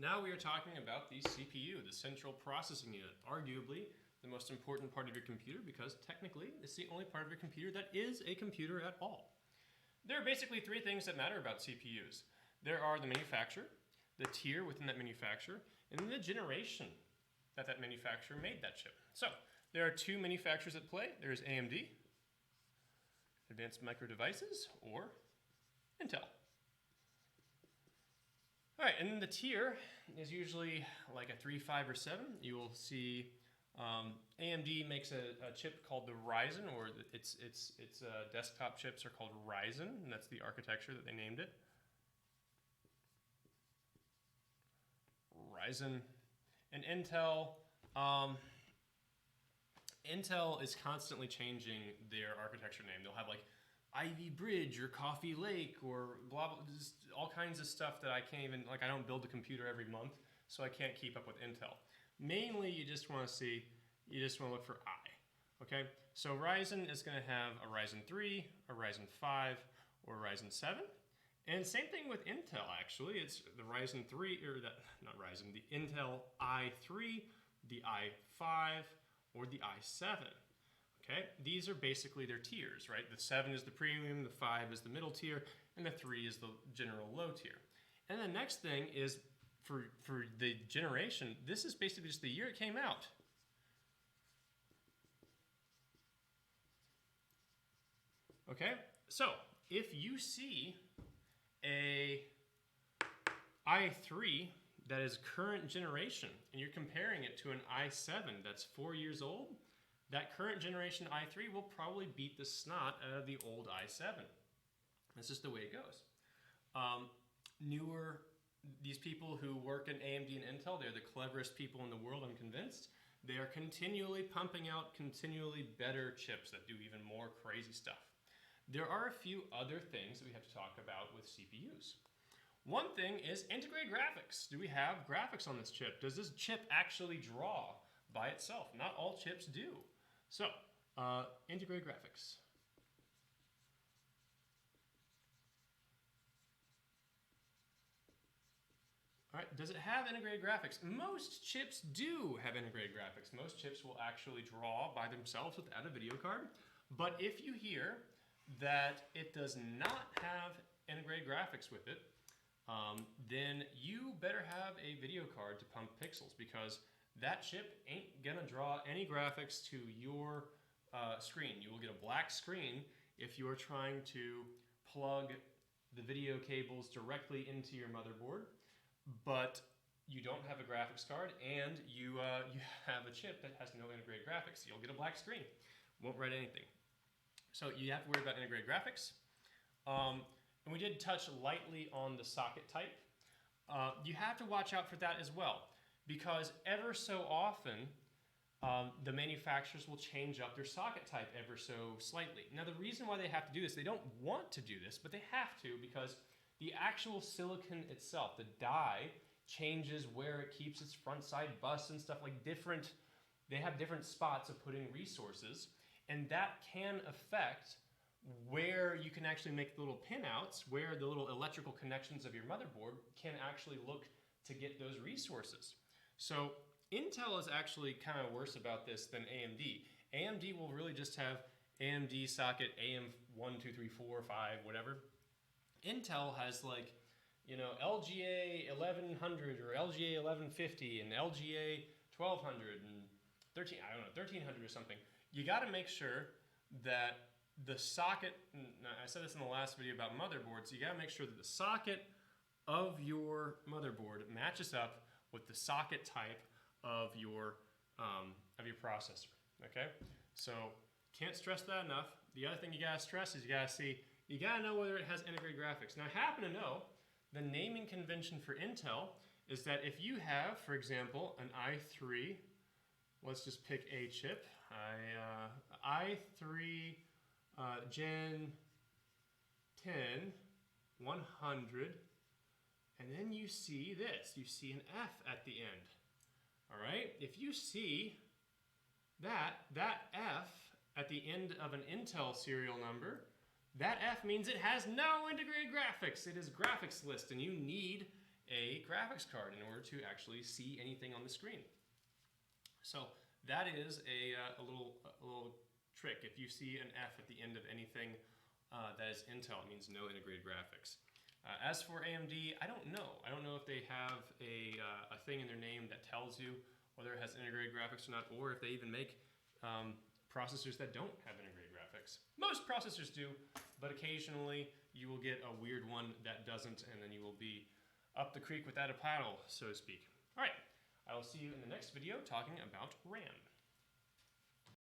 Now we are talking about the CPU, the central processing unit, arguably the most important part of your computer because technically it's the only part of your computer that is a computer at all. There are basically three things that matter about CPUs. There are the manufacturer, the tier within that manufacturer, and then the generation that that manufacturer made that chip. So there are two manufacturers at play. There's AMD, Advanced Micro Devices, or Intel. All right, and then the tier is usually like a 3, 5, or 7. You will see AMD makes a chip called the Ryzen, or its desktop chips are called Ryzen, and that's the architecture that they named it. Ryzen. And Intel is constantly changing their architecture name. They'll have like Ivy Bridge or Coffee Lake or blah, blah, just all kinds of stuff that I can't even, like I don't build a computer every month, so I can't keep up with Intel. Mainly you just want to look for I, okay? So Ryzen is going to have a Ryzen 3, a Ryzen 5, or a Ryzen 7. And same thing with Intel actually, it's the Ryzen 3, or that, not Ryzen, the Intel i3, the i5, or the i7. Okay, these are basically their tiers, right? The 7 is the premium, the 5 is the middle tier, and the 3 is the general low tier. And the next thing is for the generation, this is basically just the year it came out. Okay, so if you see a i3 that is current generation and you're comparing it to an i7 that's 4 years old, that current generation i3 will probably beat the snot out of the old i7. That's just the way it goes. These people who work in AMD and Intel, they're the cleverest people in the world, I'm convinced. They are continually pumping out continually better chips that do even more crazy stuff. There are a few other things that we have to talk about with CPUs. One thing is integrated graphics. Do we have graphics on this chip? Does this chip actually draw by itself? Not all chips do. So, integrated graphics. All right, does it have integrated graphics? Most chips do have integrated graphics. Most chips will actually draw by themselves without a video card. But if you hear that it does not have integrated graphics with it, then you better have a video card to pump pixels because that chip ain't gonna draw any graphics to your screen. You will get a black screen if you are trying to plug the video cables directly into your motherboard, but you don't have a graphics card and you have a chip that has no integrated graphics. You'll get a black screen. Won't write anything. So you have to worry about integrated graphics. And we did touch lightly on the socket type. You have to watch out for that as well because ever so often the manufacturers will change up their socket type ever so slightly. Now the reason why they have to do this, they don't want to do this, but they have to because the actual silicon itself, the die, changes where it keeps its front side bus and stuff like different. They have different spots of putting resources, and that can affect where you can actually make the little pinouts, where the little electrical connections of your motherboard can actually look to get those resources. So Intel is actually kind of worse about this than AMD. AMD will really just have AMD socket AM1, 2, 3, 4, 5, whatever. Intel has like, you know, LGA 1100 or LGA 1150 and LGA 1200 and 1300 or something. You got to make sure that the socket, I said this in the last video about motherboards, you got to make sure that the socket of your motherboard matches up with the socket type of your processor, okay? So can't stress that enough. The other thing you got to stress is you got to know whether it has integrated graphics. Now I happen to know the naming convention for Intel is that if you have, for example, an i3, let's just pick a chip, i3 Gen 10, 100, and then you see this, you see an F at the end, all right? If you see that F at the end of an Intel serial number, that F means it has no integrated graphics. It is graphics list, and you need a graphics card in order to actually see anything on the screen. So that is a little trick. If you see an F at the end of anything that is Intel, it means no integrated graphics. As for AMD, I don't know. I don't know if they have a thing in their name that tells you whether it has integrated graphics or not, or if they even make processors that don't have integrated graphics. Most processors do, but occasionally you will get a weird one that doesn't, and then you will be up the creek without a paddle, so to speak. All right, I will see you in the next video talking about RAM.